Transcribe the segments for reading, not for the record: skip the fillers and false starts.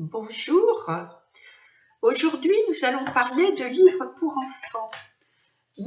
Bonjour, aujourd'hui nous allons parler de livres pour enfants,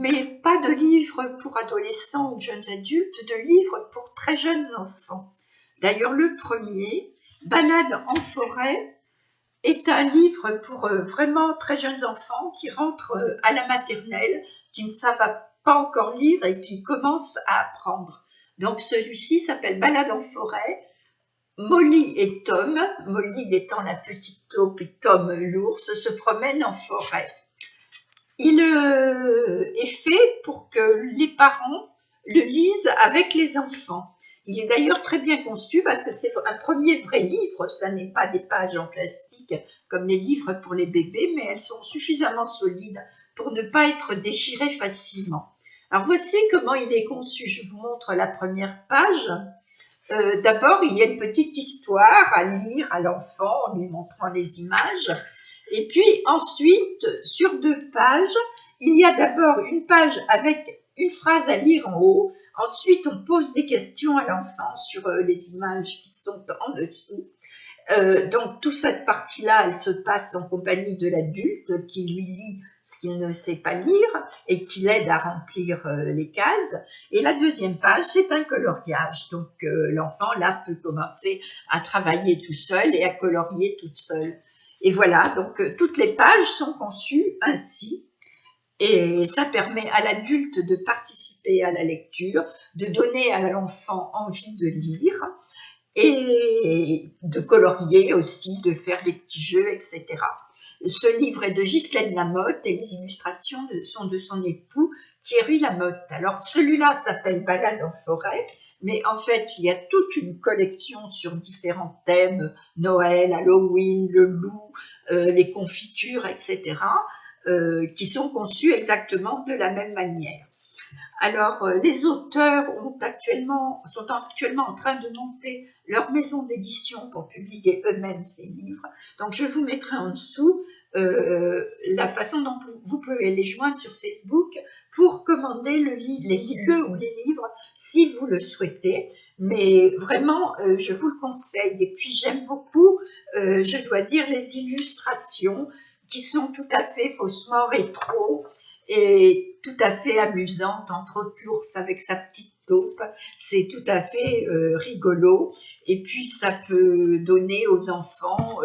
mais pas de livres pour adolescents ou jeunes adultes, de livres pour très jeunes enfants. D'ailleurs le premier, Balade en forêt, est un livre pour vraiment très jeunes enfants qui rentrent à la maternelle, qui ne savent pas encore lire et qui commencent à apprendre. Donc celui-ci s'appelle Balade en forêt. Molly et Tom, Molly étant la petite taupe et Tom l'ours, se promènent en forêt. Il est fait pour que les parents le lisent avec les enfants. Il est d'ailleurs très bien conçu parce que c'est un premier vrai livre, ça n'est pas des pages en plastique comme les livres pour les bébés, mais elles sont suffisamment solides pour ne pas être déchirées facilement. Alors voici comment il est conçu, je vous montre la première page. D'abord, il y a une petite histoire à lire à l'enfant en lui montrant les images. Et puis ensuite, sur 2 pages, il y a d'abord une page avec une phrase à lire en haut. Ensuite, on pose des questions à l'enfant sur les images qui sont en dessous. Donc, toute cette partie-là, elle se passe en compagnie de l'adulte qui lui lit ce qu'il ne sait pas lire et qui l'aide à remplir les cases. Et la deuxième page, c'est un coloriage. Donc, l'enfant, là, peut commencer à travailler tout seul et à colorier toute seule. Et voilà, donc toutes les pages sont conçues ainsi. Et ça permet à l'adulte de participer à la lecture, de donner à l'enfant envie de lire et de colorier aussi, de faire des petits jeux, etc. Ce livre est de Ghislaine Lamotte et les illustrations sont de son époux Thierry Lamotte. Alors celui-là s'appelle Balade en forêt, mais en fait il y a toute une collection sur différents thèmes, Noël, Halloween, le loup, les confitures, etc., qui sont conçus exactement de la même manière. Alors, les auteurs sont actuellement en train de monter leur maison d'édition pour publier eux-mêmes ces livres. Donc, je vous mettrai en dessous la façon dont vous pouvez les joindre sur Facebook pour commander le ou les livres si vous le souhaitez. Mais vraiment, je vous le conseille. Et puis, j'aime beaucoup, je dois dire, les illustrations qui sont tout à fait faussement rétro et tout à fait amusante entre courses avec sa petite taupe. C'est tout à fait rigolo. Et puis, ça peut donner aux enfants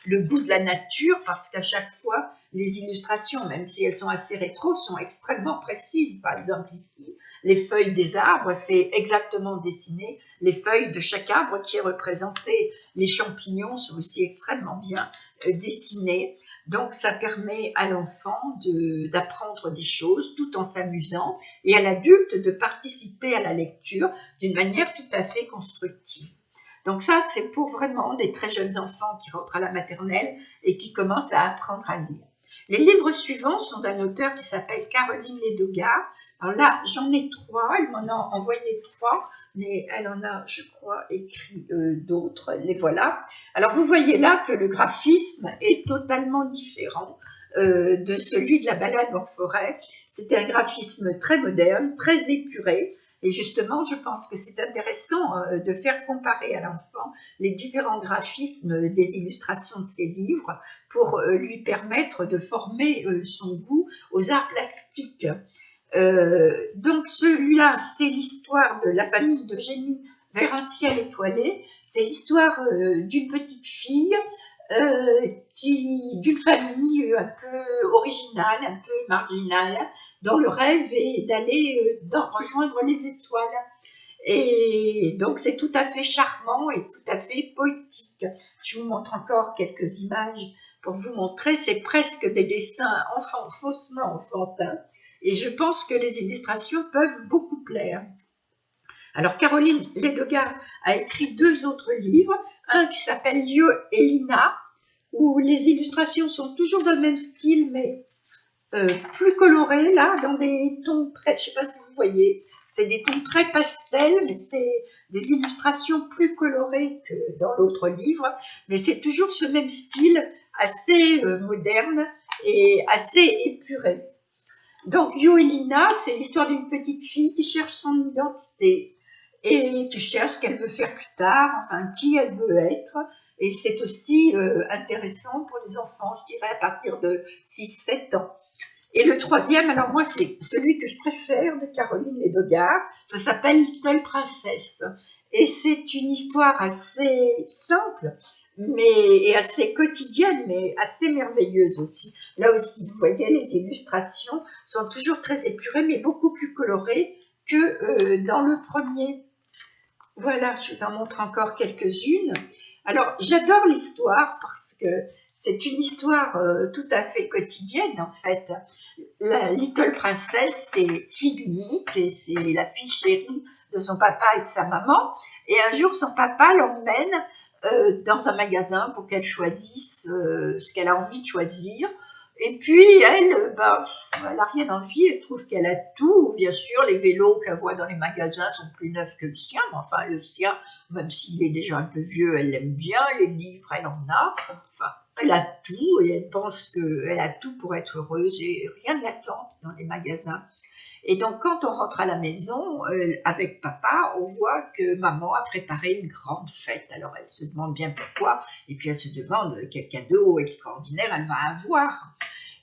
le goût de la nature parce qu'à chaque fois, les illustrations, même si elles sont assez rétro, sont extrêmement précises. Par exemple, ici, les feuilles des arbres, c'est exactement dessiné les feuilles de chaque arbre qui est représenté. Les champignons sont aussi extrêmement bien dessinés. Donc, ça permet à l'enfant d'apprendre des choses tout en s'amusant et à l'adulte de participer à la lecture d'une manière tout à fait constructive. Donc ça, c'est pour vraiment des très jeunes enfants qui rentrent à la maternelle et qui commencent à apprendre à lire. Les livres suivants sont d'un auteur qui s'appelle Caroline Lédogard. Alors là, j'en ai 3, elle m'en a envoyé 3, mais elle en a, je crois, écrit d'autres, les voilà. Alors vous voyez là que le graphisme est totalement différent de celui de la balade en forêt. C'est un graphisme très moderne, très épuré. Et justement, je pense que c'est intéressant de faire comparer à l'enfant les différents graphismes des illustrations de ses livres pour lui permettre de former son goût aux arts plastiques. Donc celui-là, c'est l'histoire de la famille d'Eugénie vers un ciel étoilé. C'est l'histoire d'une petite fille d'une famille un peu originale, un peu marginale, dont le rêve est d'aller rejoindre les étoiles. Et donc c'est tout à fait charmant et tout à fait poétique. Je vous montre encore quelques images pour vous montrer. C'est presque des dessins faussement enfantins. Et je pense que les illustrations peuvent beaucoup plaire. Alors, Caroline Lédogard a écrit 2 autres livres. Un qui s'appelle Yo et Lina, où les illustrations sont toujours dans le même style, mais plus colorées, là, dans des tons très, je ne sais pas si vous voyez, c'est des tons très pastels, mais c'est des illustrations plus colorées que dans l'autre livre. Mais c'est toujours ce même style, assez moderne et assez épuré. Donc, Yo et Lina, c'est l'histoire d'une petite fille qui cherche son identité. et qui cherche ce qu'elle veut faire plus tard, enfin qui elle veut être. Et c'est aussi intéressant pour les enfants, je dirais à partir de 6-7 ans. Et le troisième, alors moi c'est celui que je préfère de Caroline Edogard, ça s'appelle Little Princess. Et c'est une histoire assez simple, et assez quotidienne, mais assez merveilleuse aussi. Là aussi, vous voyez, les illustrations sont toujours très épurées, mais beaucoup plus colorées que dans le premier. Voilà, je vous en montre encore quelques-unes. Alors, j'adore l'histoire parce que c'est une histoire tout à fait quotidienne, en fait. La Little Princess, c'est fille unique et c'est la fille chérie de son papa et de sa maman. Et un jour, son papa l'emmène dans un magasin pour qu'elle choisisse ce qu'elle a envie de choisir. Et puis, elle n'a rien envie, elle trouve qu'elle a tout. Bien sûr, les vélos qu'elle voit dans les magasins sont plus neufs que le sien, mais enfin, le sien, même s'il est déjà un peu vieux, elle l'aime bien. Les livres, elle en a. Enfin, elle a tout et elle pense qu'elle a tout pour être heureuse et rien ne la tente dans les magasins. Et donc, quand on rentre à la maison avec papa, on voit que maman a préparé une grande fête. Alors, elle se demande bien pourquoi, et puis elle se demande quel cadeau extraordinaire elle va avoir.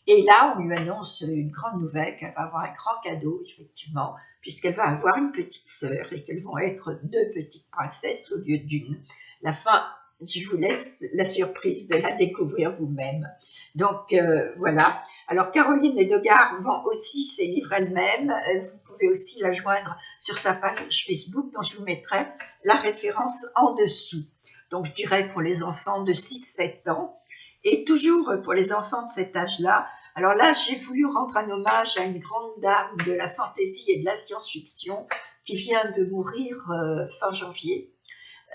Et là, on lui annonce une grande nouvelle, qu'elle va avoir un grand cadeau, effectivement, puisqu'elle va avoir une petite sœur et qu'elles vont être 2 petites princesses au lieu d'1. La fin, je vous laisse la surprise de la découvrir vous-même. Donc, voilà. Alors, Caroline Edogard vend aussi ses livres elle-même. Vous pouvez aussi la joindre sur sa page Facebook, dont je vous mettrai la référence en dessous. Donc, je dirais pour les enfants de 6-7 ans. Et toujours pour les enfants de cet âge-là. Alors là, j'ai voulu rendre un hommage à une grande dame de la fantaisie et de la science-fiction qui vient de mourir fin janvier.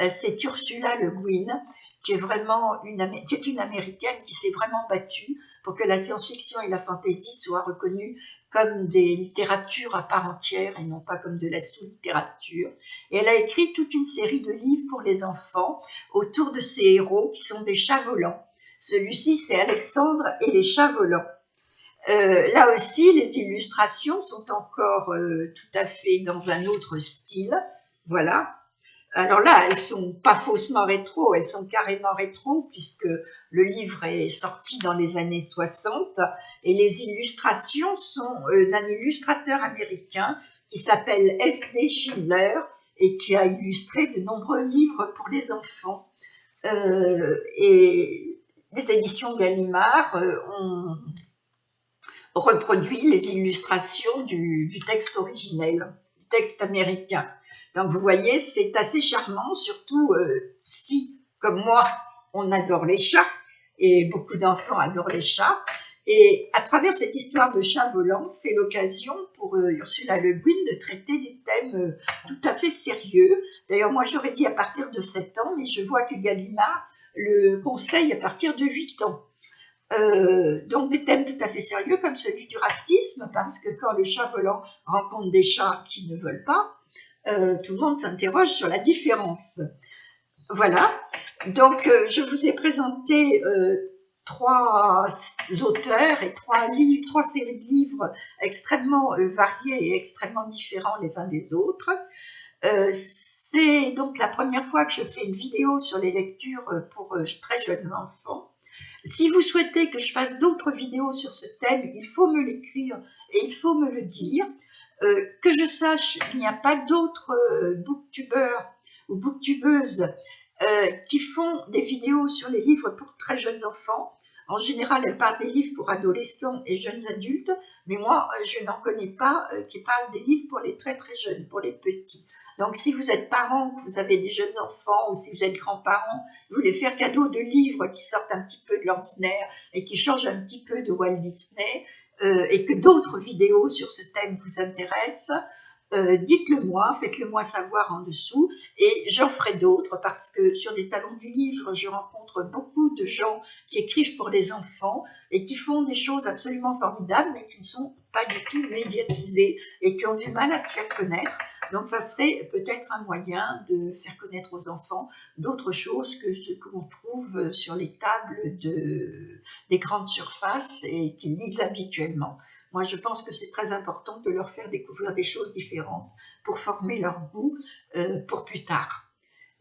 C'est Ursula Le Guin, qui est une américaine qui s'est vraiment battue pour que la science-fiction et la fantaisie soient reconnues comme des littératures à part entière et non pas comme de la sous-littérature. Et elle a écrit toute une série de livres pour les enfants autour de ces héros qui sont des chats volants. Celui-ci, c'est Alexandre et les chats volants. Là aussi, les illustrations sont encore tout à fait dans un autre style. Voilà. Alors là, elles sont pas faussement rétro, elles sont carrément rétro puisque le livre est sorti dans les années 60 et les illustrations sont d'un illustrateur américain qui s'appelle S.D. Schindler et qui a illustré de nombreux livres pour les enfants. Et les éditions Gallimard ont reproduit les illustrations du texte originel, du texte américain. Donc vous voyez, c'est assez charmant, surtout si, comme moi, on adore les chats, et beaucoup d'enfants adorent les chats. Et à travers cette histoire de chat volant, c'est l'occasion pour Ursula Le Guin de traiter des thèmes tout à fait sérieux. D'ailleurs, moi j'aurais dit à partir de 7 ans, mais je vois que Gallimard le conseille à partir de 8 ans. Donc des thèmes tout à fait sérieux comme celui du racisme, parce que quand les chats volants rencontrent des chats qui ne veulent pas, tout le monde s'interroge sur la différence. Voilà, donc je vous ai présenté 3 auteurs et 3 séries de livres extrêmement variés et extrêmement différents les uns des autres. C'est donc la première fois que je fais une vidéo sur les lectures pour très jeunes enfants. Si vous souhaitez que je fasse d'autres vidéos sur ce thème, il faut me l'écrire et il faut me le dire. Que je sache, il n'y a pas d'autres booktubeurs ou booktubeuses qui font des vidéos sur les livres pour très jeunes enfants. En général, elles parlent des livres pour adolescents et jeunes adultes, mais moi, je n'en connais pas qui parlent des livres pour les très très jeunes, pour les petits. Donc, si vous êtes parents, que vous avez des jeunes enfants, ou si vous êtes grands-parents, vous voulez faire cadeau de livres qui sortent un petit peu de l'ordinaire et qui changent un petit peu de Walt Disney, et que d'autres vidéos sur ce thème vous intéressent, dites-le moi, faites-le moi savoir en dessous et j'en ferai d'autres parce que sur les salons du livre, je rencontre beaucoup de gens qui écrivent pour les enfants et qui font des choses absolument formidables mais qui ne sont pas du tout médiatisées et qui ont du mal à se faire connaître. Donc ça serait peut-être un moyen de faire connaître aux enfants d'autres choses que ce qu'on trouve sur les tables des grandes surfaces et qu'ils lisent habituellement. Moi, je pense que c'est très important de leur faire découvrir des choses différentes pour former leur goût pour plus tard.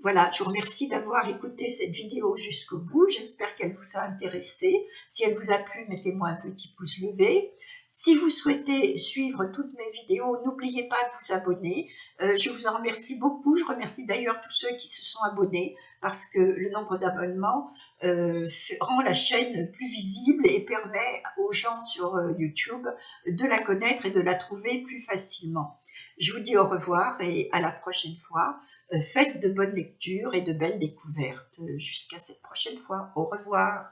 Voilà, je vous remercie d'avoir écouté cette vidéo jusqu'au bout. J'espère qu'elle vous a intéressé. Si elle vous a plu, mettez-moi un petit pouce levé. Si vous souhaitez suivre toutes mes vidéos, n'oubliez pas de vous abonner. Je vous en remercie beaucoup. Je remercie d'ailleurs tous ceux qui se sont abonnés parce que le nombre d'abonnements rend la chaîne plus visible et permet aux gens sur YouTube de la connaître et de la trouver plus facilement. Je vous dis au revoir et à la prochaine fois. Faites de bonnes lectures et de belles découvertes. Jusqu'à cette prochaine fois. Au revoir.